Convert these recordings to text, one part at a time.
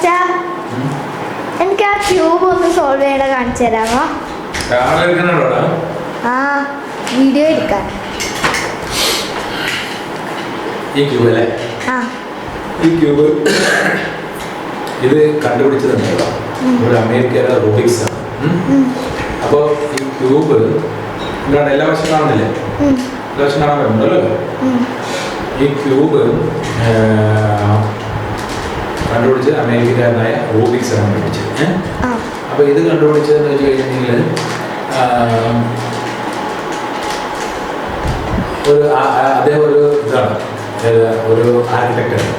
അച്ഛാ എനിക്ക് ആ ക്യൂബ് ഒന്ന് സോൾവ് ചെയ്യണ കാണിച്ചു തരാമോ? ആ വീഡിയോ എടുക്കാൻ. ഈ ക്യൂബ് അല്ലേ? ആ ഈ ക്യൂബ് ഇത് കണ്ടുപിടിച്ചതുണ്ടല്ലോ ഒരു അമേരിക്കയിലെ റൂബിക്സ് ആണ്. അപ്പോൾ ഈ ക്യൂബ് എന്താണ് എല്ലാ വശം കാണുന്നില്ലേ? എല്ലാ വശം കാണാൻ പറ്റുന്നുണ്ടല്ലോ. ഈ ക്യൂബ് കണ്ടുപിടിച്ച് അമേരിക്കക്കാരനായ റൂബിക്സ് ആണ് കണ്ടുപിടിച്ചത്. അപ്പോൾ ഇത് കണ്ടുപിടിച്ചതെന്ന് വെച്ച് കഴിഞ്ഞിട്ടുണ്ടെങ്കിൽ അദ്ദേഹം ഒരു ഇതാണ്, ഒരു ആർക്കിടെക്റ്റാണ്.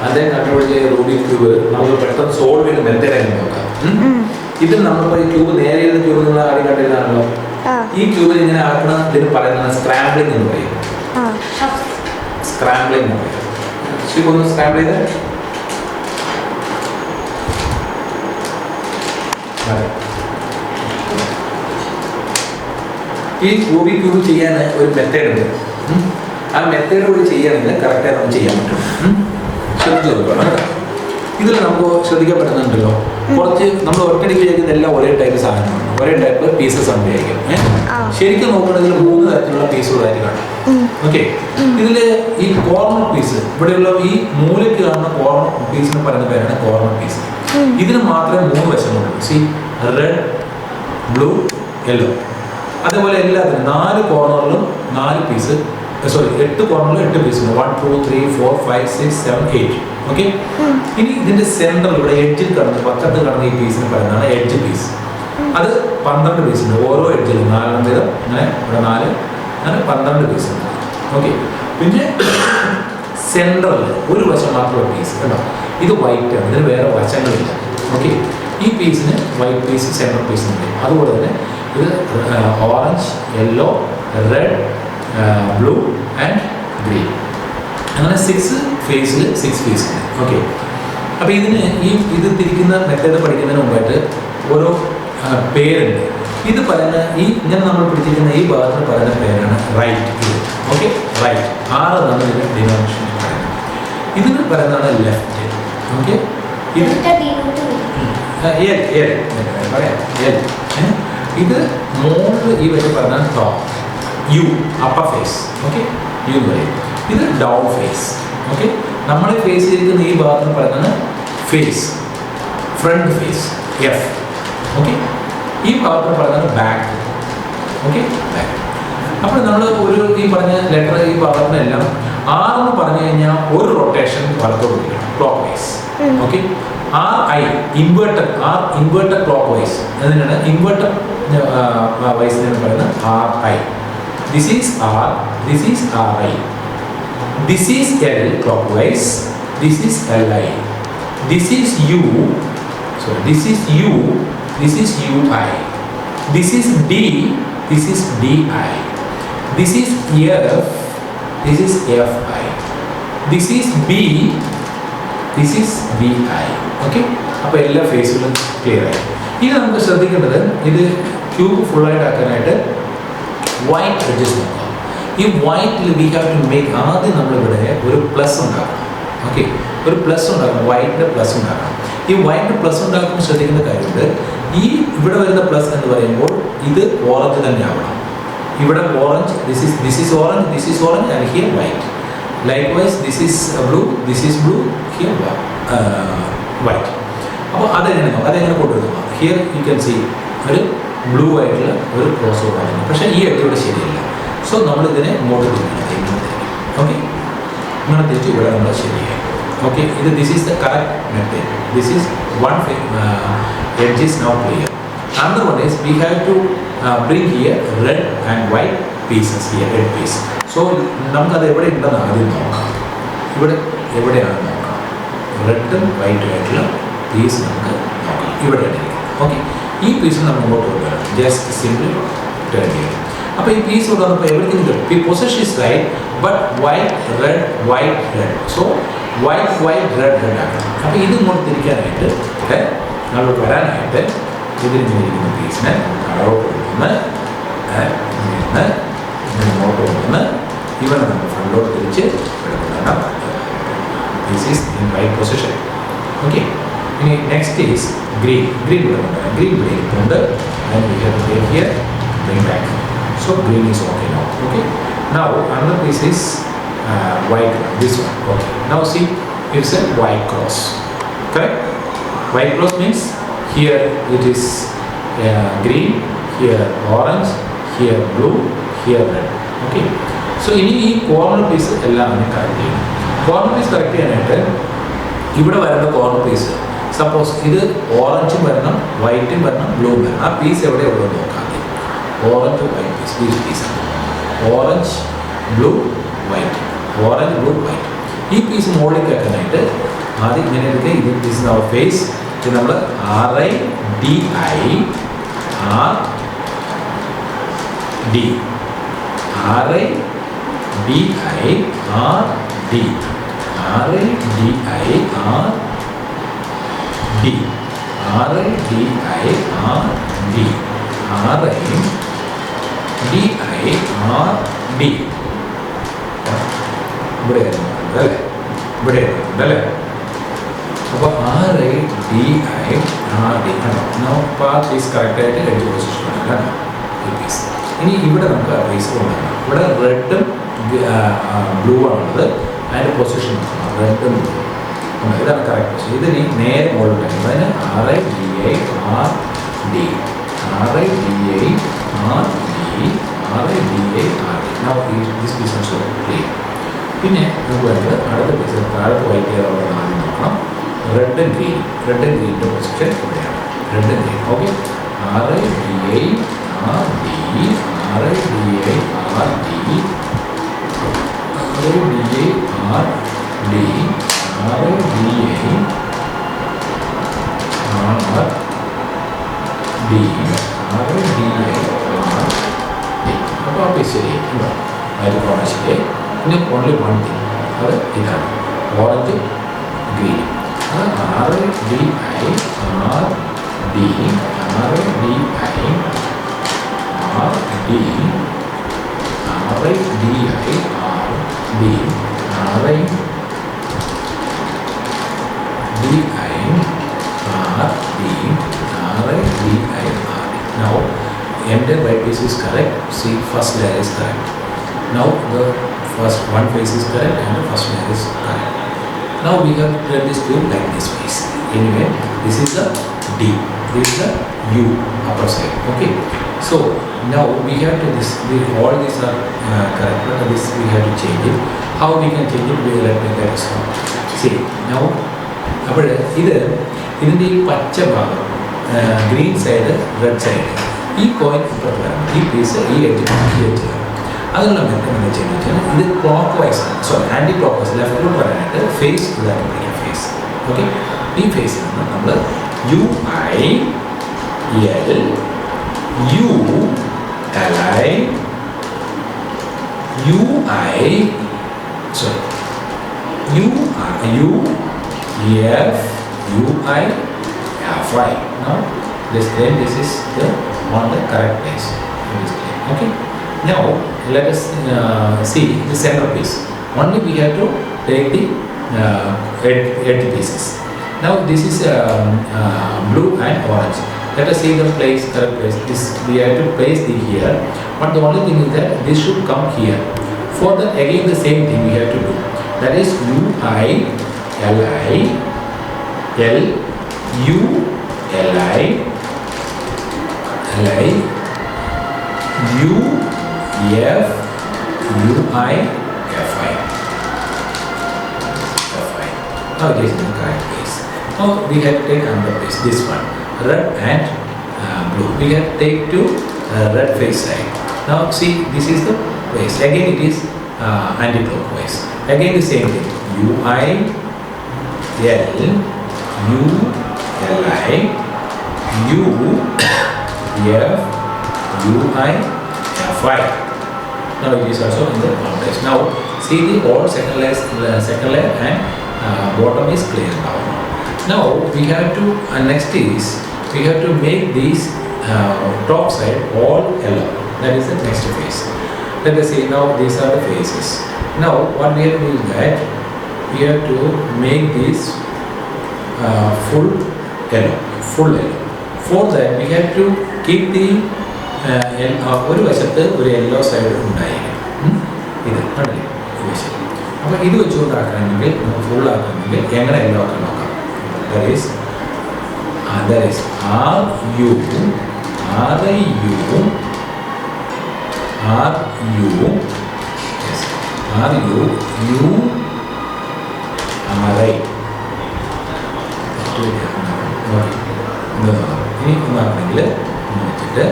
അദ്ദേഹം കണ്ടുപിടിച്ച റൂബിക് ക്യൂബ് നമുക്ക് പെട്ടെന്ന് സോൾവ് ചെയ്യുന്ന മെത്തേഡായിട്ട് നോക്കാം. ഇതിൽ നമ്മളിപ്പോൾ ഈ ക്യൂബ് നേരെ ഇരുന്ന ക്യൂബ് നിങ്ങൾ ആദ്യം കണ്ടിരുന്നാണല്ലോ. ഈ ക്യൂബിൽ ഇങ്ങനെ ആക്കുന്ന ഇതിന് പറയുന്നത് സ്ക്രാംബ്ലിംഗ് എന്ന് പറയും. സ്ക്രാംബ്ലിംഗ് എന്ന് പറയും. ഒന്ന് സ്ക്രാംബിൾ ചെയ്ത് ഈ റൂബിക് ക്യൂബ് ചെയ്യാൻ ഒരു മെത്തേഡ് ഉണ്ട്. ആ മെത്തേഡ് കൂടി ചെയ്യുകയാണെങ്കിൽ കറക്റ്റായി നമുക്ക് ചെയ്യാൻ പറ്റും. ശ്രദ്ധിച്ചു നോക്കണം. ഇതിൽ നമുക്ക് ശ്രദ്ധിക്കാൻ പറ്റുന്നുണ്ടല്ലോ, കുറച്ച് നമ്മൾ ഒറ്റയടിക്ക് ചെയ്യുന്ന എല്ലാം ഒരേ ടൈപ്പ് സാധനമാണ്, ഒരേ ടൈപ്പ് പീസസ് ആണ് ഉപയോഗിക്കും. ശരിക്കും നോക്കണമെങ്കിൽ 3 തരത്തിലുള്ള പീസുകളായിട്ട് കാണാം. ഓക്കെ, ഇതിൽ ഈ കോർണർ പീസ്, ഇവിടെയുള്ള ഈ മൂലയ്ക്ക് കാണുന്ന കോർണർ പീസിന് പറയുന്ന പേരാണ് കോർണർ പീസ്. ഇതിന് മാത്രമേ 3 വശങ്ങളുള്ളൂ. See, red, blue, yellow. അതേപോലെ എല്ലാത്തിനും 4 കോർണറിലും 4 പീസ്, 8 കോർണറിലും 8 പീസ് ഉണ്ട്. 1 2 3 4 5 6 7 8. ഓക്കെ, ഇനി ഇതിന്റെ സെന്ററിൽ ഇവിടെ എഡ്ജിൽ കടന്ന് പക്കത്ത് കടന്ന ഈ പീസിന് പറയുന്നതാണ് എഡ്ജ് പീസ്. അത് 12 പീസ് ഉണ്ട്. ഓരോ എഡ്ജിലും 4 വീതം, അങ്ങനെ ഇവിടെ 4, അങ്ങനെ 12 പീസ് ഉണ്ട്. ഓക്കെ, പിന്നെ സെന്ററിൽ ഒരു വശം മാത്രമുള്ള പീസ് കേട്ടോ. ഇത് വൈറ്റ് ആണ്, ഇതിന് വേറെ വശങ്ങളില്ല. ഓക്കെ, ഈ പീസിന് വൈറ്റ് പീസ് സെൻട്രൽ പീസ് ഉണ്ട്. അതുപോലെ തന്നെ ഇത് orange, yellow, red, blue and green, അങ്ങനെ 6 ഫേസിൽ 6 പീസ് ഉണ്ട്. ഓക്കെ, അപ്പോൾ ഇതിന് ഇത് തിരിക്കുന്ന മെത്തേഡ് പഠിക്കുന്നതിന് മുമ്പായിട്ട് ഓരോ പേരുണ്ട്. ഇത് പറയുന്ന ഇങ്ങനെ നമ്മൾ പിടിച്ചിരിക്കുന്ന ഈ ഭാഗത്തിന് പറയുന്ന പേരാണ് റൈറ്റ്. ഇത് ഓക്കെ, റൈറ്റ് 6 എന്നാണ് ഇതിൻ്റെ ഡിനോമിനേഷൻ പറയുന്നത്. ഇതിന് പറയുന്നതാണ് ലെഫ്റ്റ്. ഓക്കെ, ഇത് ഇത് മോളിൽ ഈ വരെ പറഞ്ഞാൽ top, U upper face. Okay, U എന്ന് പറയും. ഇത് ഡൗൺ ഫേസ്. ഓക്കെ, നമ്മൾ ഫേസ് ചെയ്തിരിക്കുന്ന ഈ ഭാഗത്തിന് പറയുന്നത് face, front face, F. Okay, ഈ ഭാഗത്തിന് പറയുന്നത് ബാക്ക്. Okay, back. അപ്പോൾ നമ്മൾ ഈ പറഞ്ഞ ലെറ്റർ ഈ ഭാഗത്തിനെല്ലാം 6 എന്ന് പറഞ്ഞു കഴിഞ്ഞാൽ ഒരു റൊട്ടേഷൻ വലത്തോട്ട് വരും, clock vice. Okay, RI inverter clock vice അതിനാണ് ഇൻവേർട്ടർ വൈസ് എന്ന് പറയുന്നത് RI. This is R, this is RI. This is L clockwise, this is LI. This is U, this is U, this is UI. This is D, this is DI. This is F, this is FI. This is B, this is BI. Okay, അപ്പോൾ എല്ലാ ഫേസുകളും clear ആയി. ഇത് നമുക്ക് ശ്രദ്ധിക്കേണ്ടത്, ഇത് cube ഫുള്ളായിട്ട് ആക്കാനായിട്ട് white edges നോക്കാം. ഈ വൈറ്റിൽ വി ഹാവ് ടു മേക്ക്, ആദ്യം നമ്മളിവിടെ ഒരു പ്ലസ് ഉണ്ടാക്കണം. ഓക്കെ, ഒരു പ്ലസ് ഉണ്ടാക്കണം, വൈറ്റിൻ്റെ പ്ലസ് ഉണ്ടാക്കണം. ഈ വൈറ്റ് പ്ലസ് ഉണ്ടാക്കുമ്പോൾ ശ്രദ്ധിക്കേണ്ട കാര്യമുണ്ട്, ഇവിടെ വരുന്ന പ്ലസ് എന്ന് പറയുമ്പോൾ ഇത് ഓറഞ്ച് തന്നെ ആവണം. ഇവിടെ orange, this is orange, this is orange and here white. Likewise this is blue, this is blue, here white. അപ്പോൾ അതെങ്ങനെ കൊണ്ടുവരുന്നു? ഹിയർ യു ക്യാൻ സീ ഒരു ബ്ലൂ ആയിട്ടുള്ള ഒരു ക്രോസ് ഓവർ ആണ്. പക്ഷേ ഈ ഇവിടെ ശരിയല്ല. സോ നമ്മളിതിനെ ഇങ്ങോട്ട് തിരിക്കണം. ഓക്കെ, ഇങ്ങനെ തിരിച്ച് ഇവിടെ നമ്മൾ ശരിയായി. Okay, this is the correct method. This is one edge is now clear. Another one is we have to bring here red and white pieces here, red piece. So നമുക്കത് എവിടെ ഉണ്ടെന്ന് ആദ്യം നോക്കാം. ഇവിടെ എവിടെയാണ് നോക്കാം? റെഡും വൈറ്റും ആയിട്ടുള്ള പീസ് നമുക്ക് നോക്കാം. ഇവിടെ ഓക്കെ, ഈ പീസ് നമ്മൾ ഇങ്ങോട്ട് കൊണ്ടുവരണം. ജസ്റ്റ് സിംപിൾ ടേൺ ചെയ്യും. അപ്പോൾ ഈ പീസ് കൊണ്ടുവന്നപ്പോൾ എവറിത്തിങ് ഗുഡ്. ഈ position is right, but white red white red. So white white red red ആണ്. അപ്പോൾ ഇത് ഇങ്ങോട്ട് തിരിക്കാനായിട്ട് നമ്മൾ വരാനായിട്ട് ഇതിരിക്കുന്ന പീസിനെ അളവോട്ട് കൊണ്ടുവന്ന് ഇങ്ങോട്ട് കൊണ്ടുവന്ന് ഇവനെ നമ്മൾ ഫ്രണ്ടോട്ട് തിരിച്ച് ഇവിടെ കൊണ്ടുവരണം. This is in right position. Okay, is green. Green and we have to take here, bring back. So green is okay now. Okay. Now another piece is white. This one. Okay. Now see, it's a white cross. Correct? White cross means here it is green, here orange, here blue, here red. Okay. So ini corner piece എല്ലാം correct. Corner piece correct ചെയ്യാനായിട്ട് ഇവിടെ വരുന്ന corner piece. Suppose ഇത് ഓറഞ്ചും വരണം, വൈറ്റും വരണം, blue വരണം. ആ പീസ് എവിടെയുള്ളത് നോക്കാം. ഓറഞ്ച് വൈറ്റ് പീസ്, ഈ piece. Orange blue white, orange blue white. ഈ പീസ് മുകളിൽ കേൾക്കാനായിട്ട് ആദ്യം ഇങ്ങനെ എടുക്കുക. ഇത് പീസ് നമ്മുടെ ഫേസ്. ഇത് നമ്മൾ RIDI RD ഇവിടെ ഉണ്ടല്ലേ. അപ്പോൾ RIDI RD no path is കറക്റ്റായിട്ട് എഴുതി പൊസിഷനാണ് ഈ പീസ്. ഇനി ഇവിടെ നമുക്ക് പീസ് കൊണ്ടുവരണം. ഇവിടെ റെഡും ബ്ലൂ ആണുള്ളത്. അതിൻ്റെ പൊസിഷൻ റെഡും ബ്ലൂ. ഇതാണ് കറക്റ്റ് പൊസിഷൻ. ഇതിന് നേരെ മുകളിൽ അതിന് RIDI RD Now this piece also clear. പിന്നെ നമുക്ക് വേണ്ടത് അടുത്ത പീസ് താഴത്ത് വൈറ്റ് ചെയ്യാറുള്ള ആദ്യം നോക്കണം. റെഡ് ആൻഡ് ഗ്രീൻ്റെ പൊസിഷൻ ഇവിടെയാണ്. Red and green. Okay. RIDI RD അപ്പോൾ ആ പീസ് ശരി അതിൽ പോകണം ശരി. പിന്നെ ഓൺലി വൺ തിങ്, അത് ഇതാണ് ഓറഞ്ച് ഗ്രീൻ. അത് RIDI Now, enter right piece is correct. See, first layer is correct. Now the first one face is correct and the first layer is correct. Now we have to create this cube like this piece. Anyway, this is the D. This is the U upper side. Okay. So now we have to all these are correct, but this we have to change it. How we can change it? We will let me get this one. See now, അപ്പോൾ ഇതിൻ്റെ ഈ പച്ച ഭാഗം green side red side ഈ coin ഇപ്പുറത്ത് വരണം. ഈ piece ഈ എഡ്ജ് അതിനുള്ള മെത്തേഡ് എന്ന് വെച്ചാൽ ഇത് ക്ലോക്ക് വൈസ് ആണ്. സോ ആൻറ്റി ക്ലോക്ക് വൈസ് ലെഫ്റ്റിലോട്ട് വരാനായിട്ട് ഫേസ് ഇതാണ് പഠിക്കുക. Face okay. ഈ ഫേസിൽ നിന്ന് നമ്മൾ UI FI. Now this is the correct place. Okay. Now let us see the center piece. Only we have to take the edge pieces. Now this is blue and orange. Let us see the correct place. This we have to place the here. But the only thing is that this should come here. For that again the same thing we have to do. That is UI FI. Now this is the correct place. Now we have to take another place. This one, red and blue. We have to take to red face side. Now see, this is the place. Again it is anti-clockwise. Again the same thing. UI FI. Now it is also in the place. Now see the all second layer and bottom is clear now. Now we have to next is we have to make these top side all yellow. That is the next phase. Let us see. Now these are the phases. Now what we have to do is that we have to make this full yellow, full yellow. For that we have to keep the ഒരു വശത്ത് ഒരു yellow side ഉണ്ടായിരിക്കും. ഇത് കണ്ടില്ലേ ഈ വശം. അപ്പോൾ ഇത് വെച്ചുകൊണ്ടാക്കണമെങ്കിൽ നമുക്ക് ഫുൾ ആക്കണമെങ്കിൽ എങ്ങനെ യെല്ലോ ആക്കാൻ നോക്കാം. ദാറ്റ് ഈസ് RU ഇനി ഒന്നാണെങ്കിൽ വെച്ചിട്ട്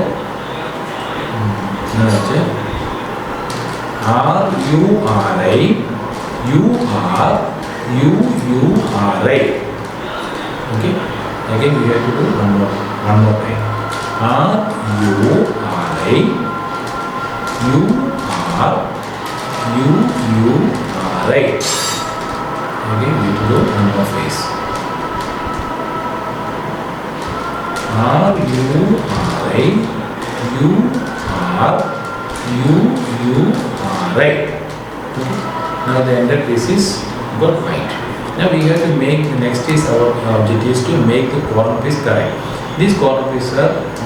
RURI. Okay, again we have to do one more time. RURI again we have to do one more face. RURI. Now the ended piece is got white. Now we have to make the next is our objective is to make the corner piece correct. These corner pieces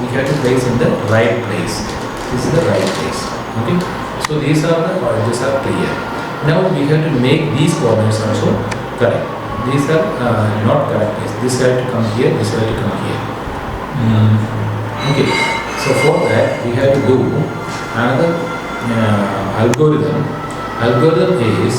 we have to place in the right place. This is the right place. Okay. So these are clear. Now we have to make these corners also correct. These are not correct. This have to come here. This have to come here. Okay. So for that we have to do another algorithm. Algorithm is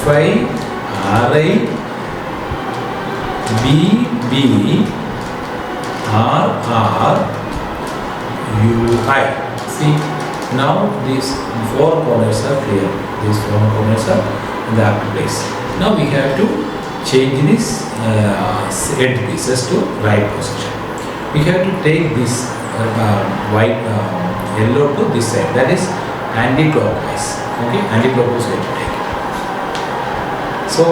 RIFRI BBRRUI. See, now these four corners are clear. These four corners are in the upper place. Now we have to change these end pieces to right position. We have to take this white yellow to this side. That is anti-clockwise. Okay, anti-clockwise we have to take. So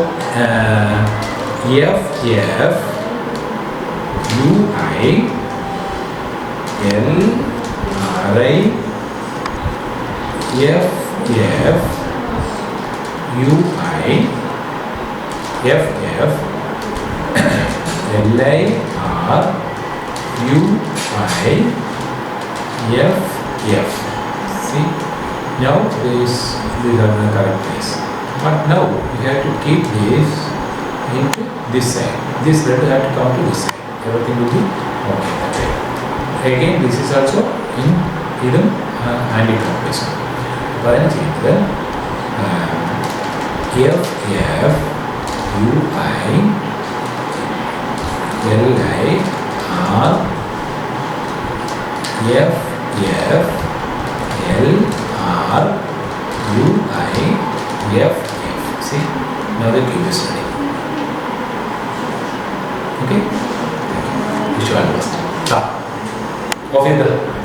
see, now these are the correct place. But now we have to keep this into this side. This red have to come to this side. Everything will be okay. Again, this is also in anti-clockwise. See, now the cube is ready. Okay? Wish you all the best. Ciao. Auf Wiedersehen.